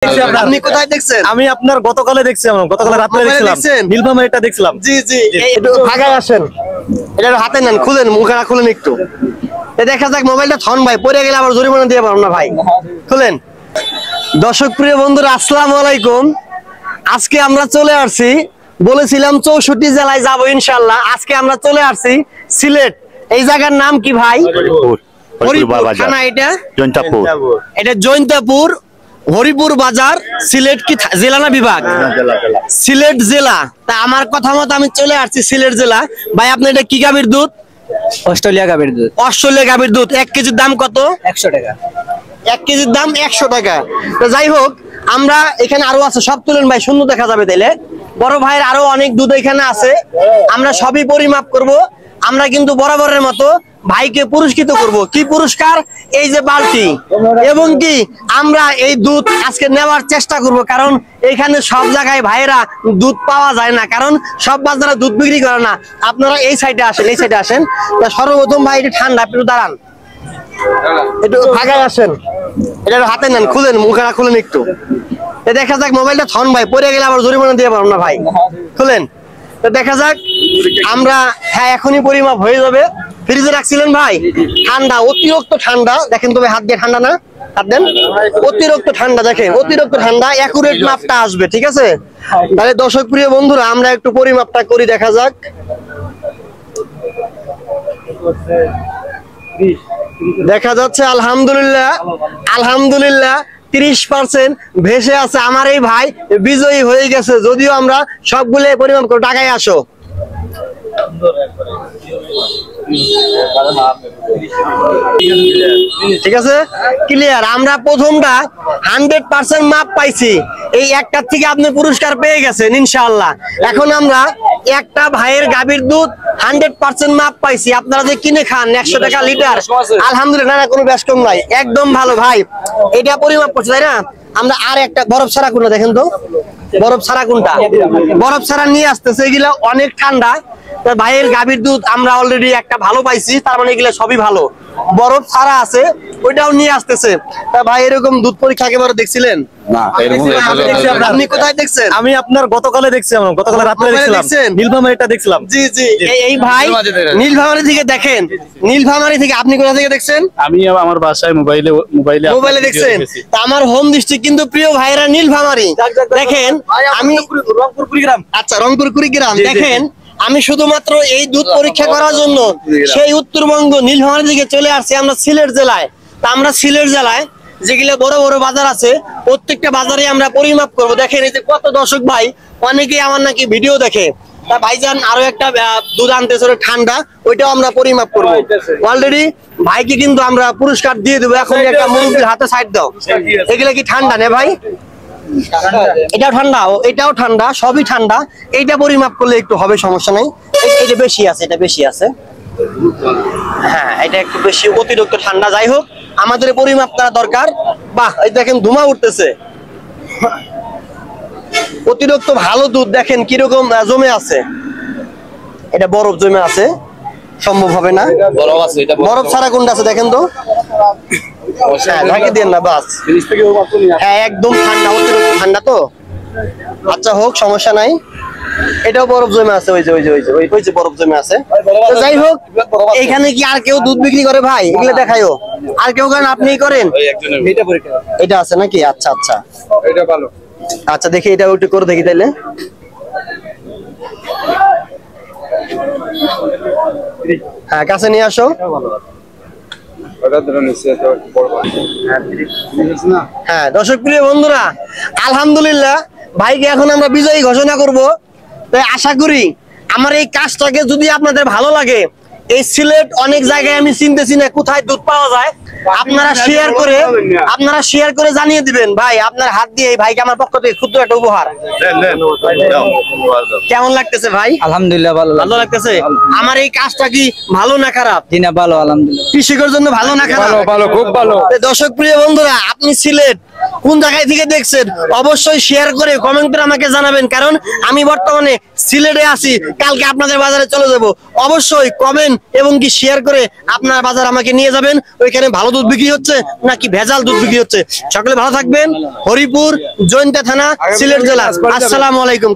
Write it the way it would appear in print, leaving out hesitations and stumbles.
আপনি কোথায় দেখছেন? আমি আপনার গতকালে দেখছিলাম, গতকাল রাতে দেখছিলাম, নীলফামারীটা দেখছিলাম। জি জি, একটু ভাগায় আসেন, এটা হাতে নেন, খুলেন, মুখটা খুলেন একটু। দেখা যাক মোবাইলটা থন ভাই, পড়ে গেলে আবার জরিমানা দিয়ে পারবো না ভাই, খুলেন। দর্শক প্রিয় বন্ধুরা, আসসালামু আলাইকুম। আজকে আমরা চলে আসছি, বলেছিলাম 64 জেলায় যাবো ইনশাল্লাহ। আজকে আমরা চলে আসছি সিলেট। এই জায়গার নাম কি ভাই? হরিপুর থানা। এটা জৈন্তাপুর, এটা জৈন্তাপুর হরিপুর বাজার। সিলেট কি জেলা না বিভাগ? সিলেট জেলা। তা আমার কথা মতো আমি চলে আসছি সিলেট জেলা। ভাই আপনি এটা কি গাভীর দুধ? অস্ট্রেলিয়া গাভীর দুধ। অস্ট্রেলিয়া গাভীর দুধ। 1 কেজির দাম কত? 100 টাকা। 1 কেজির দাম 100 টাকা। তো যাই হোক, আমরা এখানে আরো আছে, সব তুলেন ভাই, সুন্দর দেখা যাবে তাইলে। বড় ভাইয়ের আরো অনেক দুধ এখানে আছে, আমরা সবই পরিমাপ করব। আমরা কিন্তু বরাবরের মতো ভাইকে পুরস্কৃত করব। কি পুরস্কার? এই যে বালতি, এবং কি আমরা এই দুধ আজকে নেওয়ার চেষ্টা করব, কারণ এখানে সব জায়গায় ভাইয়েরা দুধ পাওয়া যায় না, কারণ সব বাজারে দুধ বিক্রি করে না। আপনারা এই সাইডে আসেন, এই সাইডে আসেন। সর্বপ্রথম ভাই এটা ঠান্ডা, একটু দাঁড়ান, একটু ভাগায় আসেন, এটা হাতে নেন, খুলেন, মুখটা খুলেন একটু। দেখা যাক মোবাইলটা থন ভাই, পড়ে গেলে আবার জরিমানা দিয়ে পারবো না ভাই, খুলেন। দেখা যাক আমরা, হ্যাঁ এখনই পরিমাপ হয়ে যাবে। ফ্রিজে রাখছিলেন ভাই? ঠান্ডা, অতিরিক্ত ঠান্ডা। দেখেন তবে হাত দিয়ে ঠান্ডা না, হাত দেন, অতিরিক্ত ঠান্ডা। দেখেন অতিরিক্ত ঠান্ডা, একুরেট মাপটা আসবে, ঠিক আছে? তাহলে দর্শক প্রিয় বন্ধুরা, আমরা একটু পরিমাপটা করি, দেখা যাক। দেখা যাচ্ছে আলহামদুলিল্লাহ, আলহামদুলিল্লাহ 30% ভেসে আছে। আমার এই ভাই বিজয়ী হয়ে গেছে, যদিও আমরা সবগুলো পরিমাপ করে। টাকায় আসো, ঠিক আছে, ক্লিয়ার। আমরা প্রথমটা 100% মাপ পাইছি, এই একটার থেকে আপনি পুরস্কার পেয়ে গেছেন ইনশাআল্লাহ। এখন আমরা একটা ভাইয়ের গাভীর দুধ 100% মাপ পাইছি। আপনারা যে কিনে খান 100 টাকা লিটার, আলহামদুলিল্লাহ, না কোনো বেশ কম নাই, একদম ভালো ভাই। এটা পরিমাপ করছে, তাই না? আমরা আর একটা বরফ ছাড়া কোনটা দেখেন তো, বরফ ছাড়া কোনটা? বরফ ছাড়া নিয়ে আসতেছে, এগুলা অনেক ঠান্ডা। ভাইয়ের গাভীর দুধ আমরা অলরেডি একটা ভালো পাইছি, তার মানে এগুলা সবই ভালো। বরফ ছাড়া আছে, ওইটাও নিয়ে আসতেছে। তা ভাই এরকম দুধ পরীক্ষা একেবারে দেখছিলেন? আপনি কোথায় দেখছেন? আমি আপনার গতকালে দেখছিলাম, গতকাল রাতে দেখছিলাম, নীলফামারীটা দেখছিলাম। জি জি, এই ভাই নীলফামারী থেকে দেখেন। নীলফামারী থেকে আপনি কোথা থেকে দেখছেন? আমি আমার বাসায় মোবাইলে দেখছেন। তা আমার হোম ডিস্ট্রিক্ট কিন্তু প্রিয় ভাইরা নীলফামারী। দেখেন আমি রংপুর কুড়িগ্রাম। আচ্ছা, রংপুর কুড়িগ্রাম। দেখেন আমি শুধুমাত্র এই দুধ পরীক্ষা করার জন্য সেই উত্তরবঙ্গ নীলফামারী থেকে চলে আসছি আমরা সিলেট জেলায়। তা আমরা সিলেট জেলায় যেগুলো বড় বড় বাজার আছে, প্রত্যেকটা বাজারে আমরা পরিমাপ করব। দেখেন এই যে কত দর্শক ভাই, অনেকেই আমার নাকি ভিডিও দেখে। তা ভাইজান আরো একটা দুধ আনতেছে ঠান্ডা, ওইটাও আমরা পরিমাপ করবো। অলরেডি ভাইকে কিন্তু আমরা পুরস্কার দিয়ে দেবো। এখন একটা মুরব্বির হাতে সাইড দাও। এগুলা কি ঠান্ডা না ভাই? এটাও ঠান্ডা, এটাও ঠান্ডা, সবই ঠান্ডা। এইটা পরিমাপ করলে একটু হবে, সমস্যা নেই। এটা বেশি আছে, এটা বেশি আছে, হ্যাঁ এটা একটু বেশি, অতিরিক্ত ঠান্ডা। যাই হোক, আমাদের পরিমাপ করা দরকার। বাহ, এই দেখেন ধোঁয়া উঠতেছে, অতিরিক্ত ভালো দুধ। দেখেন কিরকম জমে আছে, এটা বরফ জমে আছে, সম্ভব হবে না। বরফ ছাড়া কোনটা আছে দেখেন তো, ঢাকি দেন না, বাস। হ্যাঁ একদম ঠান্ডা, অতিরিক্ত ঠান্ডা তো। আচ্ছা হোক, সমস্যা নাই। এটাও বরফ জমে আছে, ওই যে ওই যে ওই যে ওই যে বরফ জমে আছে। যাই হোক, এখানে কি আর কেউ দুধ বিক্রি করে ভাই? এগুলো দেখাইও, আর কেউ করেন? আপনি করেন? এটা আছে নাকি? আচ্ছা আচ্ছা, এটা ভালো। আচ্ছা দেখি, এটা একটু করে দেখি তাইলে। হ্যাঁ কাছে নিয়ে আসো। হ্যাঁ দর্শক প্রিয় বন্ধুরা, আলহামদুলিল্লাহ ভাইকে এখন আমরা বিজয়ী ঘোষণা করব। তাই আশা করি আমার এই কাজটাকে যদি আপনাদের ভালো লাগে, এই সিলেট অনেক জায়গায় আমি চিনতেছি না কোথায় দুধ পাওয়া যায়, আপনারা শেয়ার করে জানিয়ে দিবেন। ভাই আপনার হাত দিয়ে এই ভাইকে আমার পক্ষ থেকে ক্ষুদ্র একটা উপহার। কেমন লাগতেছে ভাই? আলহামদুলিল্লাহ ভালো লাগতেছে। আমার এই কাজটা কি ভালো না খারাপ? ভালো, আলহামদুলিল্লাহ। কৃষকের জন্য ভালো না খারাপ? ভালো, খুব ভালো। দর্শক প্রিয় বন্ধুরা, আপনি সিলেট কোন জায়গায় থেকে দেখছেন অবশ্যই শেয়ার করে কমেন্ট করে আমাকে জানাবেন, কারণ আমি বর্তমানে সিলেটে আছি, কালকে আপনাদের বাজারে চলে যাব। অবশ্যই কমেন্ট এবং কি শেয়ার করে আপনার বাজার আমাকে নিয়ে যাবেন, ওইখানে ভালো দুধ বিক্রি হচ্ছে নাকি ভেজাল দুধ বিক্রি হচ্ছে। সকলে ভালো থাকবেন। হরিপুর, জয়ন্তা থানা, সিলেট জেলা। আসসালামু আলাইকুম।